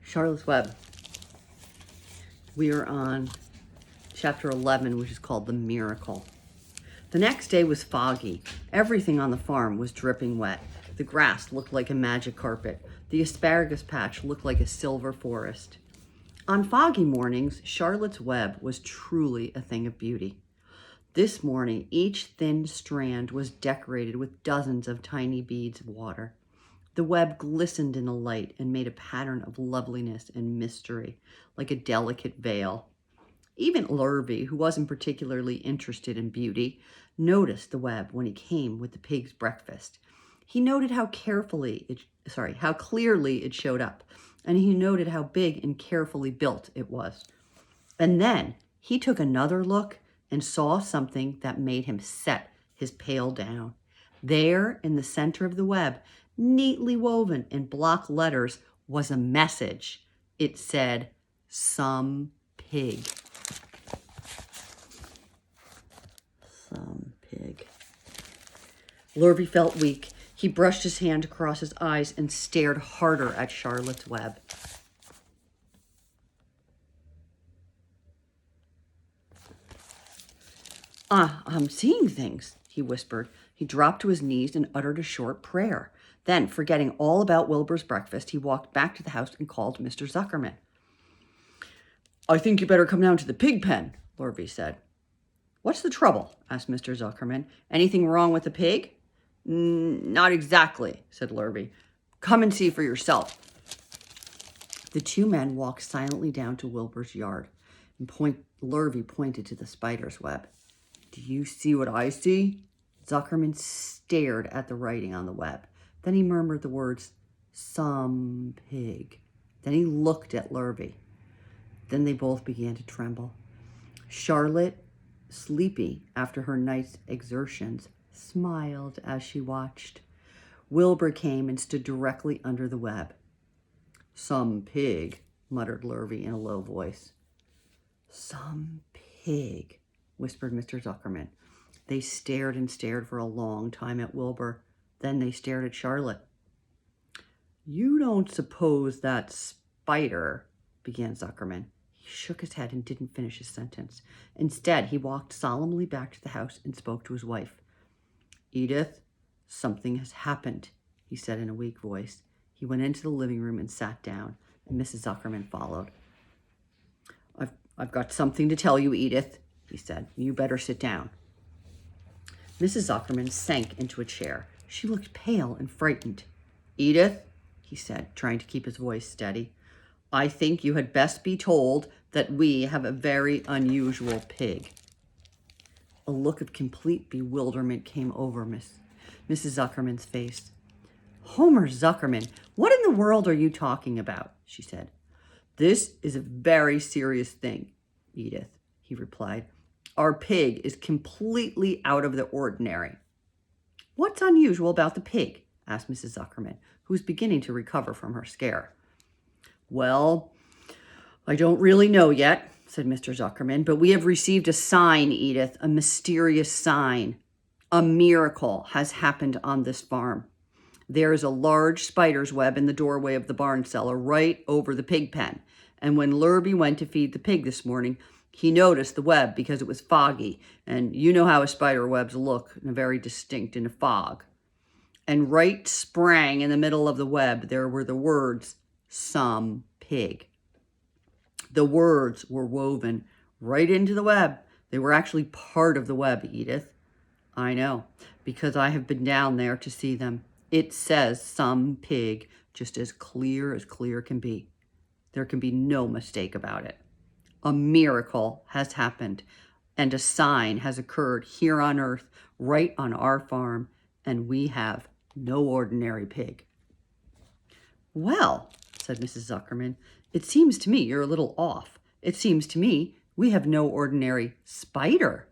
Charlotte's Web. We are on chapter 11, which is called The Miracle. The next day was foggy. Everything on the farm was dripping wet. The grass looked like a magic carpet. The asparagus patch looked like a silver forest. On foggy mornings, Charlotte's Web was truly a thing of beauty. This morning, each thin strand was decorated with dozens of tiny beads of water. The web glistened in the light and made a pattern of loveliness and mystery, like a delicate veil. Even Lurvy, who wasn't particularly interested in beauty, noticed the web when he came with the pig's breakfast. He noted how clearly it showed up, and he noted how big and carefully built it was. And then he took another look and saw something that made him set his pail down. There, in the center of the web, neatly woven in block letters, was a message. It said, "Some pig." Some pig. Lurvy felt weak. He brushed his hand across his eyes and stared harder at Charlotte's Web. I'm seeing things," he whispered. He dropped to his knees and uttered a short prayer. Then, forgetting all about Wilbur's breakfast, he walked back to the house and called Mr. Zuckerman. "I think you better come down to the pig pen," Lurvy said. "What's the trouble?" asked Mr. Zuckerman. "Anything wrong with the pig?" "Not exactly," said Lurvy. "Come and see for yourself." The two men walked silently down to Wilbur's yard, and Lurvy pointed to the spider's web. "Do you see what I see?" Zuckerman stared at the writing on the web. Then he murmured the words, "Some pig." Then he looked at Lurvy. Then they both began to tremble. Charlotte, sleepy after her night's exertions, smiled as she watched. Wilbur came and stood directly under the web. "Some pig," muttered Lurvy in a low voice. "Some pig," whispered Mr. Zuckerman. They stared and stared for a long time at Wilbur. Then they stared at Charlotte. "You don't suppose that spider," began Zuckerman. He shook his head and didn't finish his sentence. Instead, he walked solemnly back to the house and spoke to his wife. "Edith, something has happened," he said in a weak voice. He went into the living room and sat down, and Mrs. Zuckerman followed. I've got something to tell you, Edith," he said. "You better sit down." Mrs. Zuckerman sank into a chair. She looked pale and frightened. "Edith," he said, trying to keep his voice steady, "I think you had best be told that we have a very unusual pig." A look of complete bewilderment came over Mrs. Zuckerman's face. "Homer Zuckerman, what in the world are you talking about?" she said. "This is a very serious thing, Edith," he replied. "Our pig is completely out of the ordinary." "What's unusual about the pig?" asked Mrs. Zuckerman, who was beginning to recover from her scare. "Well, I don't really know yet," said Mr. Zuckerman, "but we have received a sign, Edith, a mysterious sign. A miracle has happened on this farm. There is a large spider's web in the doorway of the barn cellar right over the pig pen. And when Lurvy went to feed the pig this morning, he noticed the web because it was foggy. And you know how a spider webs look, very distinct in a fog. And right sprang in the middle of the web, there were the words, 'Some pig.' The words were woven right into the web. They were actually part of the web, Edith. I know, because I have been down there to see them. It says 'some pig' just as clear can be. There can be no mistake about it. A miracle has happened, and a sign has occurred here on earth, right on our farm, and we have no ordinary pig." "Well," said Mrs. Zuckerman, "it seems to me you're a little off. It seems to me we have no ordinary spider."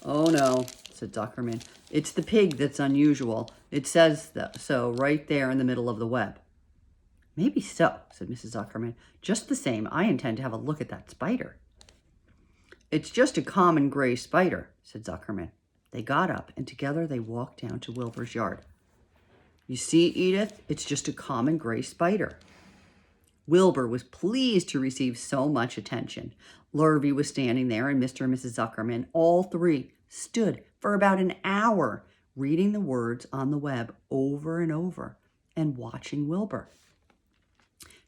"Oh, no," said Zuckerman. "It's the pig that's unusual. It says so right there in the middle of the web." "Maybe so," said Mrs. Zuckerman. "Just the same, I intend to have a look at that spider." "It's just a common gray spider," said Zuckerman. They got up, and together they walked down to Wilbur's yard. "You see, Edith, it's just a common gray spider." Wilbur was pleased to receive so much attention. Lurvy was standing there, and Mr. and Mrs. Zuckerman, all three, stood for about an hour reading the words on the web over and over and watching Wilbur.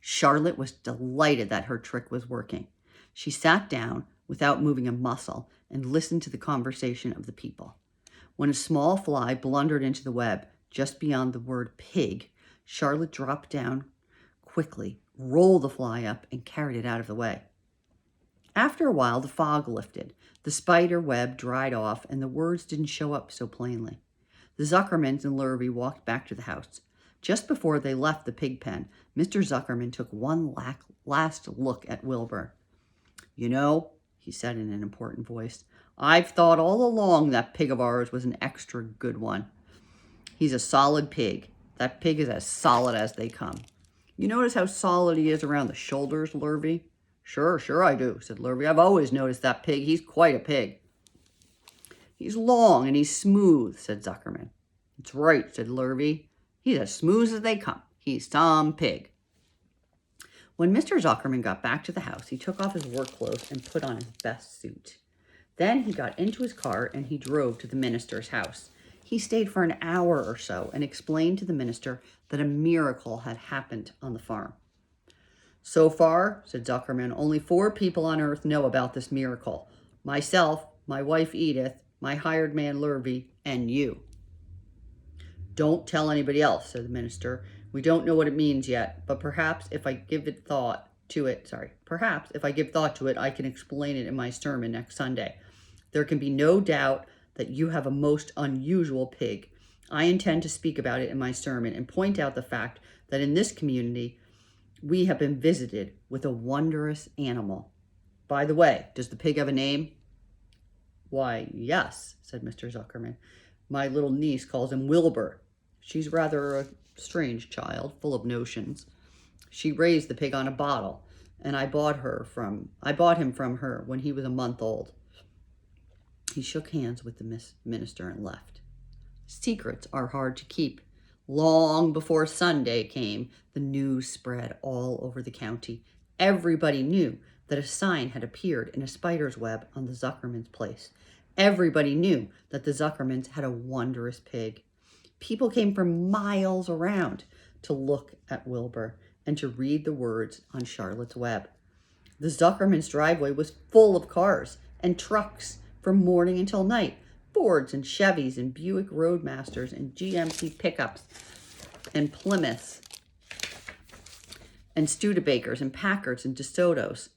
Charlotte was delighted that her trick was working. She sat down without moving a muscle and listened to the conversation of the people. When a small fly blundered into the web just beyond the word pig, Charlotte dropped down quickly, rolled the fly up, and carried it out of the way. After a while, the fog lifted. The spider web dried off, and the words didn't show up so plainly. The Zuckermans and Lurvy walked back to the house. Just before they left the pig pen, Mr. Zuckerman took one last look at Wilbur. "You know," he said in an important voice, "I've thought all along that pig of ours was an extra good one. He's a solid pig. That pig is as solid as they come. You notice how solid he is around the shoulders, Lurvy?" Sure I do," said Lurvy. "I've always noticed that pig. He's quite a pig." "He's long and he's smooth," said Zuckerman. "That's right," said Lurvy. "He's as smooth as they come. He's some pig." When Mr. Zuckerman got back to the house, he took off his work clothes and put on his best suit. Then he got into his car and he drove to the minister's house. He stayed for an hour or so and explained to the minister that a miracle had happened on the farm. "So far," said Zuckerman, "only 4 people on earth know about this miracle. Myself, my wife Edith, my hired man Lurvy, and you." "Don't tell anybody else," said the minister. "We don't know what it means yet, but perhaps if I give thought to it, I can explain it in my sermon next Sunday. There can be no doubt that you have a most unusual pig. I intend to speak about it in my sermon and point out the fact that in this community, we have been visited with a wondrous animal. By the way, does the pig have a name?" "Why, yes," said Mr. Zuckerman. "My little niece calls him Wilbur. She's rather a strange child, full of notions. She raised the pig on a bottle, and I bought him from her when he was a month old." He shook hands with the minister and left. Secrets are hard to keep. Long before Sunday came, the news spread all over the county. Everybody knew that a sign had appeared in a spider's web on the Zuckerman's place. Everybody knew that the Zuckermans had a wondrous pig. People came from miles around to look at Wilbur and to read the words on Charlotte's web. The Zuckerman's driveway was full of cars and trucks from morning until night. Fords and Chevys and Buick Roadmasters and GMC pickups and Plymouths and Studebakers and Packards and DeSotos.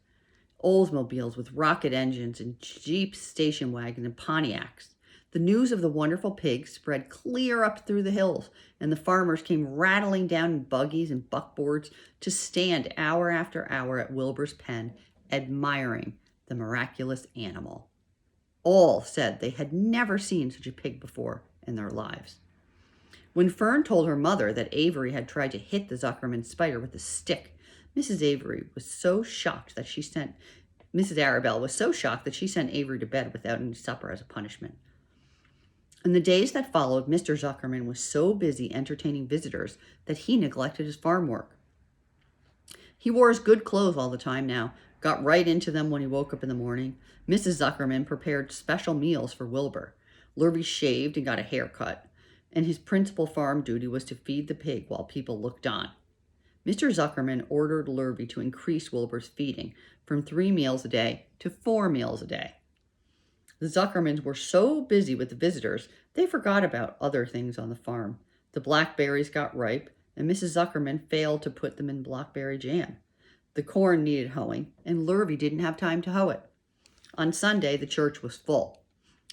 Oldsmobiles with rocket engines and Jeeps, station wagons, and Pontiacs. The news of the wonderful pig spread clear up through the hills, and the farmers came rattling down in buggies and buckboards to stand hour after hour at Wilbur's pen, admiring the miraculous animal. All said they had never seen such a pig before in their lives. When Fern told her mother that Avery had tried to hit the Zuckerman spider with a stick, Mrs. Arabelle was so shocked that she sent Avery to bed without any supper as a punishment. In the days that followed, Mr. Zuckerman was so busy entertaining visitors that he neglected his farm work. He wore his good clothes all the time now, got right into them when he woke up in the morning. Mrs. Zuckerman prepared special meals for Wilbur. Lurvy shaved and got a haircut, and his principal farm duty was to feed the pig while people looked on. Mr. Zuckerman ordered Lurvy to increase Wilbur's feeding from 3 meals a day to 4 meals a day. The Zuckermans were so busy with the visitors, they forgot about other things on the farm. The blackberries got ripe, and Mrs. Zuckerman failed to put them in blackberry jam. The corn needed hoeing, and Lurvy didn't have time to hoe it. On Sunday, the church was full.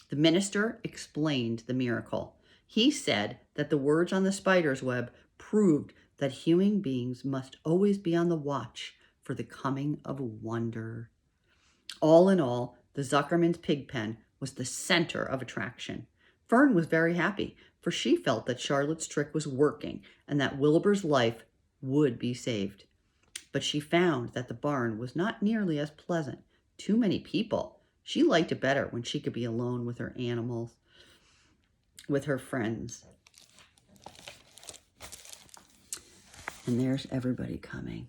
The minister explained the miracle. He said that the words on the spider's web proved that human beings must always be on the watch for the coming of wonder. All in all, the Zuckerman's pig pen was the center of attraction. Fern was very happy, for she felt that Charlotte's trick was working and that Wilbur's life would be saved. But she found that the barn was not nearly as pleasant. Too many people. She liked it better when she could be alone with her animals, with her friends. And there's everybody coming.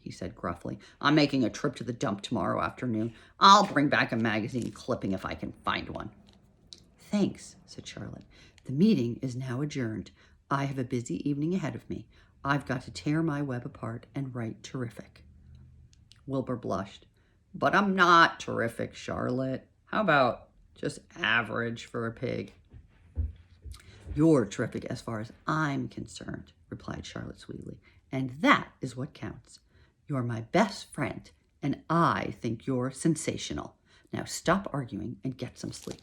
he said gruffly. I'm making a trip to the dump tomorrow afternoon. I'll bring back a magazine clipping if I can find one. Thanks, said Charlotte. The meeting is now adjourned. I have a busy evening ahead of me. I've got to tear my web apart and write terrific. Wilbur blushed. But I'm not terrific, Charlotte. How about just average for a pig? You're terrific as far as I'm concerned, replied Charlotte sweetly. And that is what counts. You're my best friend, and I think you're sensational. Now stop arguing and get some sleep.